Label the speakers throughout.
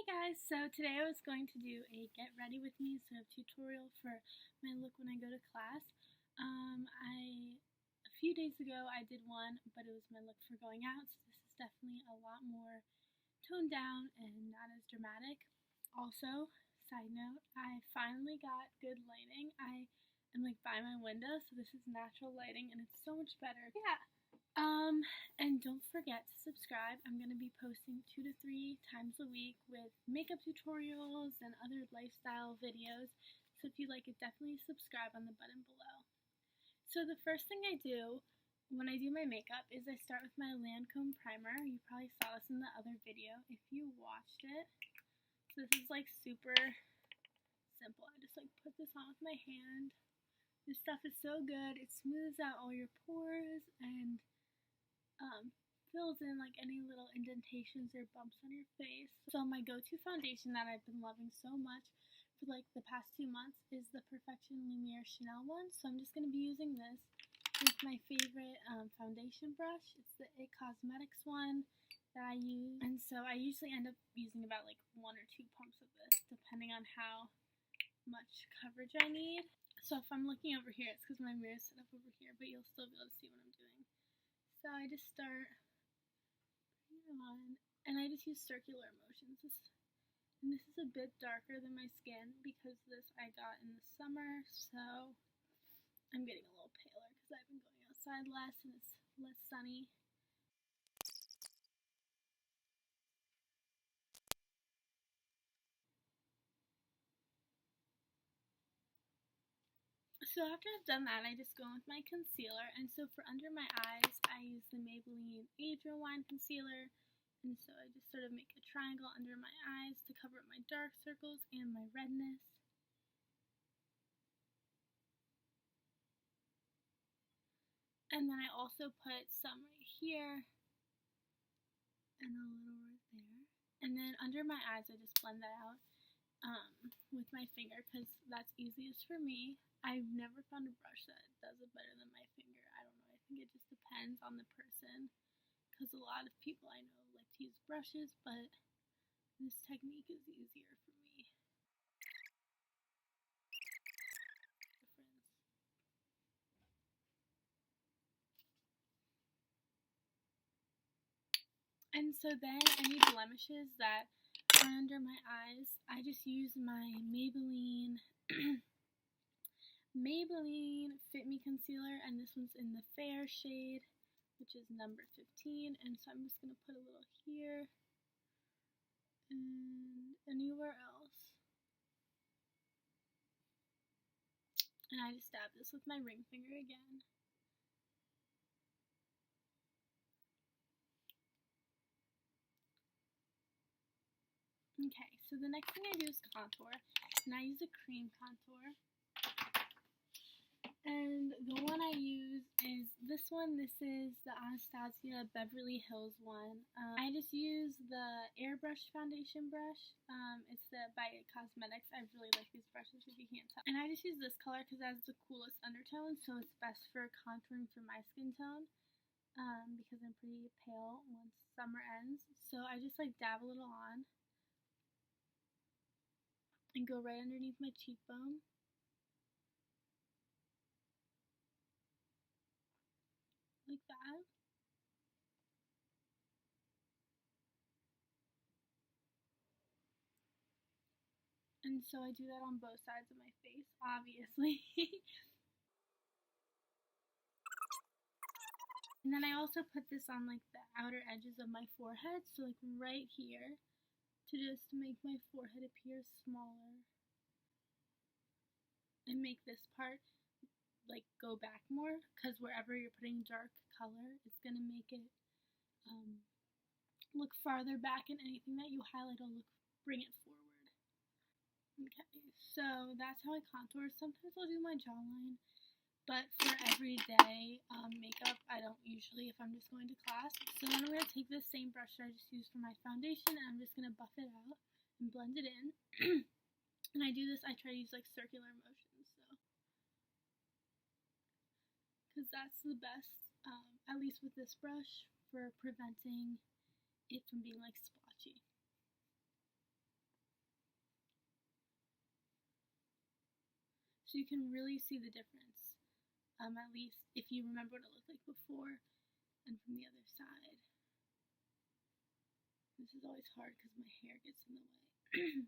Speaker 1: Hey guys, so today I was going to do a get ready with me sort of tutorial for my look when I go to class. A few days ago I did one, but it was my look for going out, so this is definitely a lot more toned down and not as dramatic. Also, side note, I finally got good lighting. I am like by my window, so this is natural lighting and it's so much better. Yeah. And don't forget to subscribe. I'm going to be posting 2 to 3 times a week with makeup tutorials and other lifestyle videos. So if you like it, definitely subscribe on the button below. So the first thing I do when I do my makeup is I start with my Lancome primer. You probably saw this in the other video if you watched it. So this is like super simple. I just like put this on with my hand. This stuff is so good. It smooths out all your pores and fills in like any little indentations or bumps on your face. So my go-to foundation that I've been loving so much for like the past 2 months is the Perfection Lumiere Chanel one. So I'm just going to be using this with my favorite foundation brush. It's the It Cosmetics one that I use. And so I usually end up using about like 1 or 2 pumps of this depending on how much coverage I need. So if I'm looking over here, it's because my mirror is set up over here, but you'll still be able to see what I'm doing. So I just start on, and I just use circular motions. And this is a bit darker than my skin because this I got in the summer, so I'm getting a little paler because I've been going outside less and it's less sunny. So after I've done that, I just go in with my concealer, and so for under my eyes, I use the Maybelline Age Rewind Concealer. And so I just sort of make a triangle under my eyes to cover up my dark circles and my redness. And then I also put some right here and a little right there. And then under my eyes, I just blend that out with my finger because that's easiest for me. I've never found a brush that does it better than my finger. I don't know. I think it just depends on the person because a lot of people I know like to use brushes, but this technique is easier for me. And so then any blemishes that are under my eyes, I just use my Maybelline Fit Me Concealer, and this one's in the fair shade, which is number 15, and so I'm just going to put a little here and anywhere else. And I just dab this with my ring finger again. Okay, so the next thing I do is contour, and I use a cream contour. And the one I use is this one. This is the Anastasia Beverly Hills one. I just use the Airbrush foundation brush. It's the by It Cosmetics. I really like these brushes if you can't tell. And I just use this color because it has the coolest undertone, so it's best for contouring for my skin tone. Because I'm pretty pale once summer ends. So I just like dab a little on and go right underneath my cheekbone. Like that. And so I do that on both sides of my face, obviously. And then I also put this on like the outer edges of my forehead, so like right here, to just make my forehead appear smaller. And make this part like go back more, because wherever you're putting dark color, it's going to make it look farther back, and anything that you highlight will bring it forward. Okay, so that's how I contour. Sometimes I'll do my jawline, but for everyday makeup, I don't usually if I'm just going to class. So then I'm going to take this same brush that I just used for my foundation, and I'm just going to buff it out and blend it in. And I do this, I try to use like circular motions, so because that's the best, at least with this brush, for preventing it from being like splotchy. So you can really see the difference, at least if you remember what it looked like before and from the other side. This is always hard because my hair gets in the way.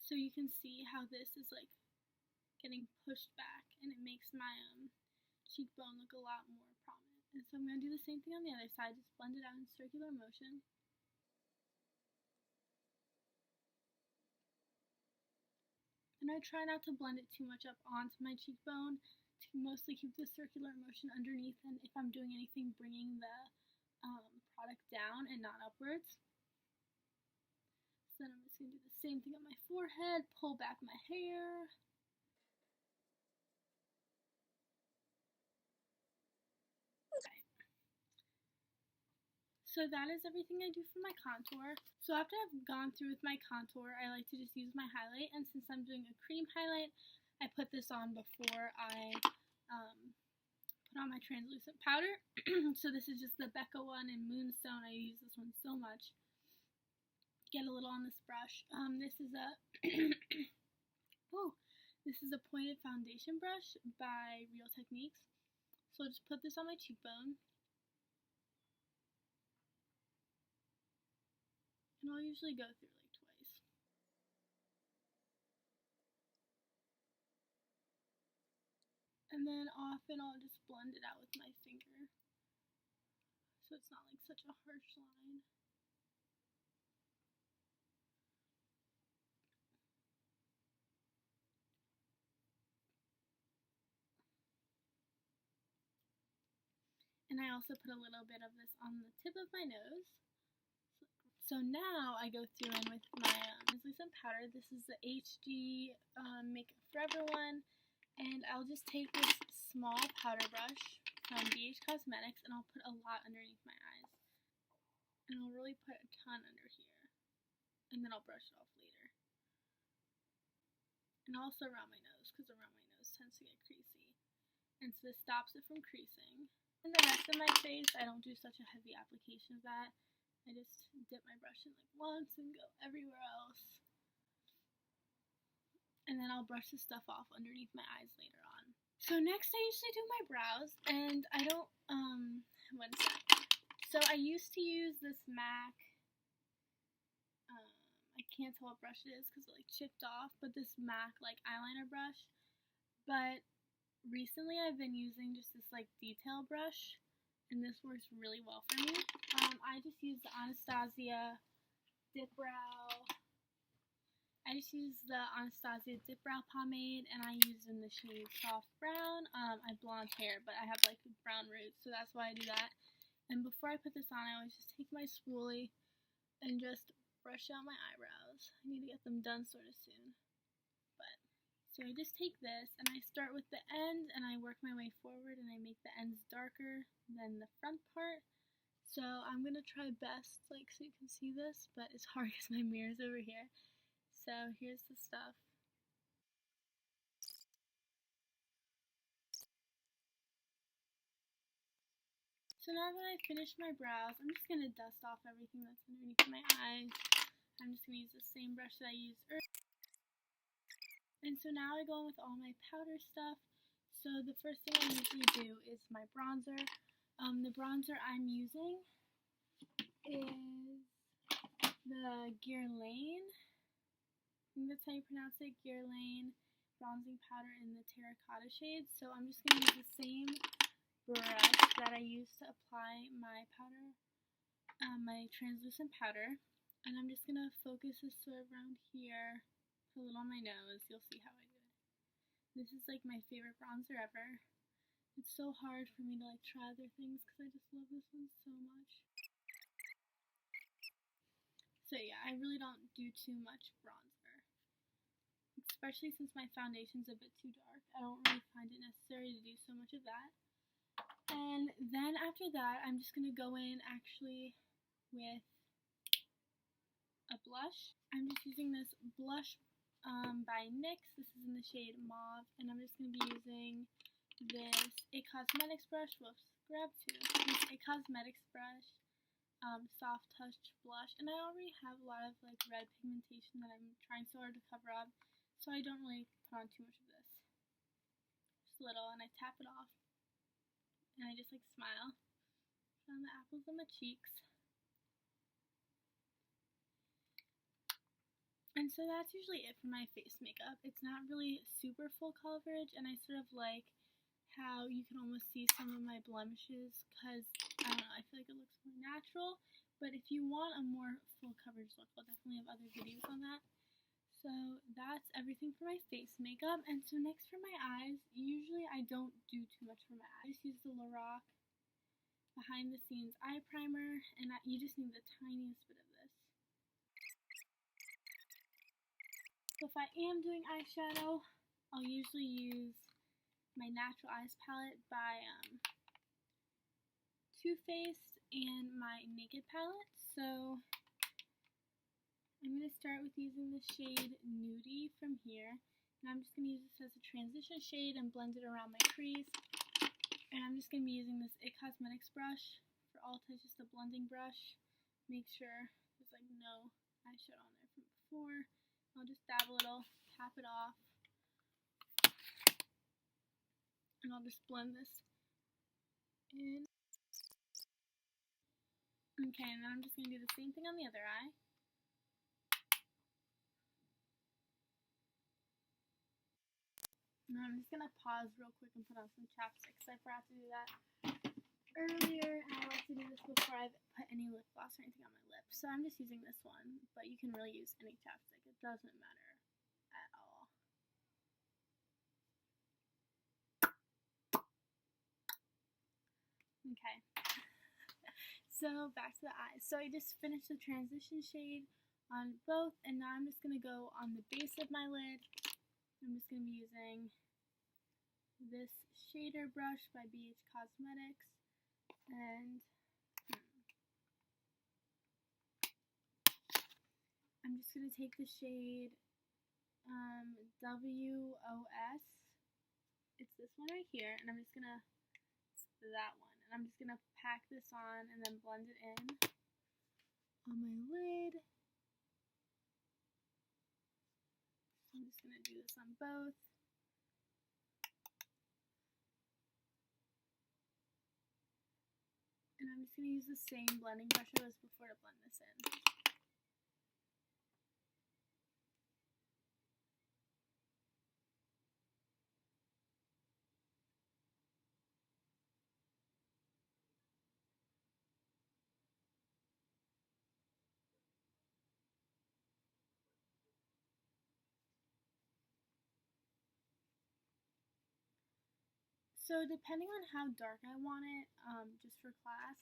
Speaker 1: So you can see how this is like getting pushed back, and it makes my cheekbone look a lot more prominent. And so I'm going to do the same thing on the other side, just blend it out in circular motion. And I try not to blend it too much up onto my cheekbone, to mostly keep the circular motion underneath, and if I'm doing anything, bringing the product down and not upwards. So then I'm just going to do the same thing on my forehead, pull back my hair. Okay. So that is everything I do for my contour. So after I've gone through with my contour, I like to just use my highlight, and since I'm doing a cream highlight, I put this on before I put on my translucent powder. So this is just the Becca one in Moonstone. I use this one so much. Get a little on this brush. This is a this is a pointed foundation brush by Real Techniques. So I'll just put this on my cheekbone. And I'll usually go through like twice. And then often I'll just blend it out with my finger, so it's not like such a harsh line. And I also put a little bit of this on the tip of my nose. So now I go through in with my translucent powder. This is the HD Makeup Forever one. And I'll just take this small powder brush from BH Cosmetics, and I'll put a lot underneath my eyes. And I'll really put a ton under here. And then I'll brush it off later. And also around my nose, because around my nose tends to get creasy. And so this stops it from creasing. And the rest of my face, I don't do such a heavy application of that. I just dip my brush in like once and go everywhere else. And then I'll brush the stuff off underneath my eyes later on. So next I usually do my brows, and I don't, one sec. So I used to use this MAC, I can't tell what brush it is because it like chipped off, but this MAC like eyeliner brush. But recently I've been using just this like detail brush, and this works really well for me. I just use the Anastasia Dip Brow. I just use the Anastasia Dip Brow Pomade, and I use in the shade Soft Brown. I have blonde hair, but I have like brown roots, so that's why I do that. And before I put this on, I always just take my spoolie and just brush out my eyebrows. I need to get them done sort of soon. So I just take this, and I start with the end, and I work my way forward, and I make the ends darker than the front part. So I'm going to try best, like, so you can see this, but it's hard because my mirror's over here. So here's the stuff. So now that I've finished my brows, I'm just going to dust off everything that's underneath my eyes. I'm just going to use the same brush that I used earlier. And so now I go in with all my powder stuff. So the first thing I usually do is my bronzer. The bronzer I'm using is the Guerlain. I think that's how you pronounce it, Guerlain bronzing powder in the terracotta shade. So I'm just going to use the same brush that I used to apply my powder, my translucent powder. And I'm just going to focus this sort of around here. Put a little on my nose. You'll see how I do it. This is like my favorite bronzer ever. It's so hard for me to like try other things because I just love this one so much. So yeah, I really don't do too much bronzer. Especially since my foundation's a bit too dark. I don't really find it necessary to do so much of that. And then after that, I'm just going to go in actually with a blush. I'm just using this blush by NYX. This is in the shade Mauve, and I'm just going to be using this It Cosmetics brush. Whoops, grab two. This It Cosmetics brush Soft Touch blush, and I already have a lot of like red pigmentation that I'm trying so hard to cover up, so I don't really put on too much of this. Just a little, and I tap it off, and I just like smile. Put on the apples on the cheeks. And so that's usually it for my face makeup. It's not really super full coverage, and I sort of like how you can almost see some of my blemishes because, I don't know, I feel like it looks more natural. But if you want a more full coverage look, I'll definitely have other videos on that. So that's everything for my face makeup. And so next for my eyes, usually I don't do too much for my eyes. I just use the Lorac Behind the Scenes Eye Primer, and you just need the tiniest bit of this. So if I am doing eyeshadow, I'll usually use my Natural Eyes palette by Too Faced and my Naked palette. So I'm going to start with using the shade Nudie from here. And I'm just going to use this as a transition shade and blend it around my crease. And I'm just going to be using this IT Cosmetics brush for Ulta, just a blending brush. Make sure there's like no eyeshadow on there from before. I'll just dab a little, tap it off, and I'll just blend this in. Okay, and then I'm just going to do the same thing on the other eye. Now I'm just going to pause real quick and put on some chapstick because I forgot to do that earlier, and I like to do this before I put any lip gloss or anything on my lips. So I'm just using this one, but you can really use any chapstick. It doesn't matter at all. Okay. So back to the eyes. So I just finished the transition shade on both, and now I'm just going to go on the base of my lid. I'm just going to be using this shader brush by BH Cosmetics, and I'm just going to take the shade WOS. It's this one right here, and I'm just going to, that one, and I'm just going to pack this on and then blend it in on my lid. So I'm just going to do this on both. And I'm just going to use the same blending brush I was before to blend this in. So depending on how dark I want it, just for class,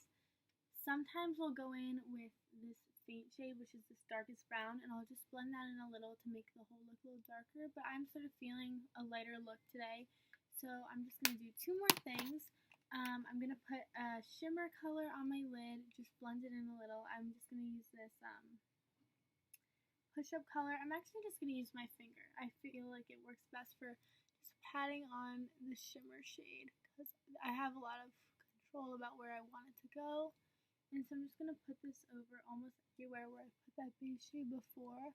Speaker 1: sometimes I'll go in with this faint shade, which is this darkest brown, and I'll just blend that in a little to make the whole look a little darker, but I'm sort of feeling a lighter look today, so I'm just going to do two more things. I'm going to put a shimmer color on my lid, just blend it in a little. I'm just going to use this push-up color. I'm actually just going to use my finger. I feel like it works best for just patting on the shimmer shade because I have a lot of control about where I want it to go. And so I'm just going to put this over almost everywhere where I put that base shade before.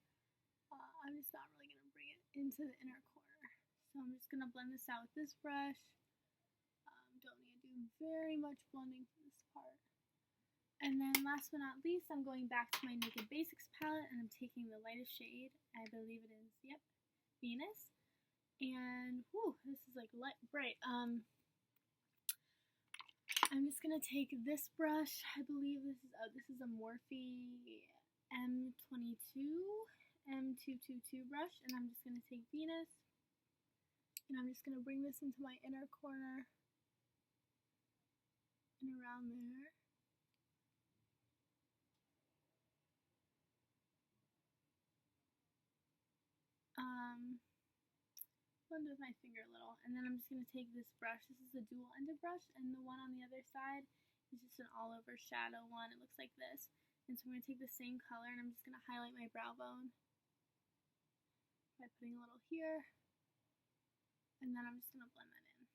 Speaker 1: I'm just not really going to bring it into the inner corner. So I'm just going to blend this out with this brush. Don't need to do very much blending for this part. And then last but not least, I'm going back to my Naked Basics palette, and I'm taking the lightest shade. I believe it is, yep, Venus. And, whew, this is like light, bright. I'm just going to take this brush. I believe this is a Morphe M222 brush, and I'm just going to take Venus, and I'm just going to bring this into my inner corner and around there. Blend with my finger a little, and then I'm just going to take this brush. This is a dual-ended brush, and the one on the other side is just an all-over shadow one. It looks like this. And so I'm going to take the same color, and I'm just going to highlight my brow bone by putting a little here, and then I'm just going to blend that in.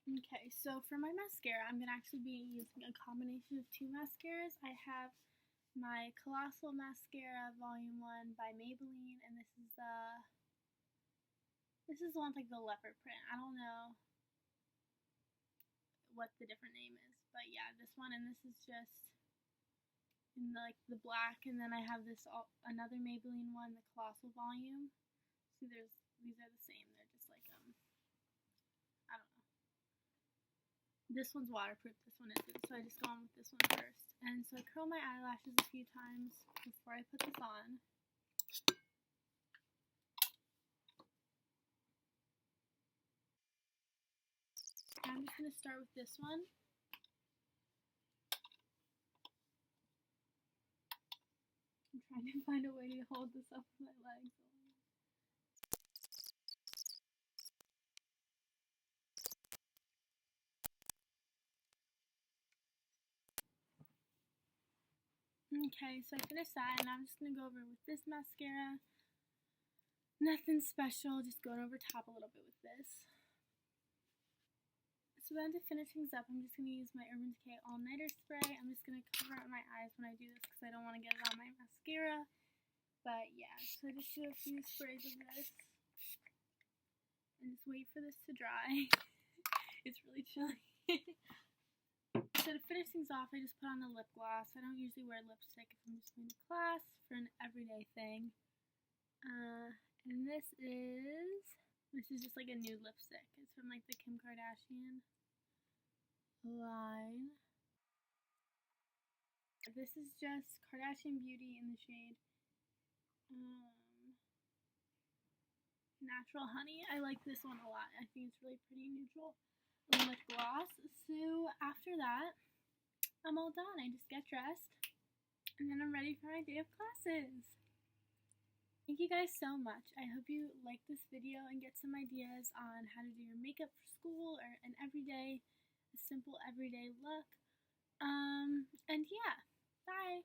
Speaker 1: Okay, so for my mascara, I'm going to actually be using a combination of two mascaras. I have my Colossal Mascara Volume 1 by Maybelline, and this is the one with like the leopard print. I don't know what the different name is, but yeah, this one, and this is just in like the black, and then I have this another Maybelline one, the Colossal Volume. See, these are the same. They're just like I don't know. This one's waterproof, this one isn't, so I just go on with this one first. And so I curl my eyelashes a few times before I put this on. I'm just going to start with this one. I'm trying to find a way to hold this up with my legs. Okay, so I finished that, and I'm just going to go over with this mascara. Nothing special, just going over top a little bit with this. So then to finish things up, I'm just going to use my Urban Decay All Nighter Spray. I'm just going to cover up my eyes when I do this because I don't want to get it on my mascara. But yeah, so I just do a few sprays of this. And just wait for this to dry. It's really chilly. So to finish things off, I just put on a lip gloss. I don't usually wear lipstick if I'm just going to class for an everyday thing. And this is just like a nude lipstick. It's from like the Kim Kardashian line. This is just Kardashian Beauty in the shade Natural Honey. I like this one a lot. I think it's really pretty neutral lip gloss. So after that, I'm all done. I just get dressed and then I'm ready for my day of classes. Thank you guys so much. I hope you like this video and get some ideas on how to do your makeup for school or a simple everyday look. And yeah, bye.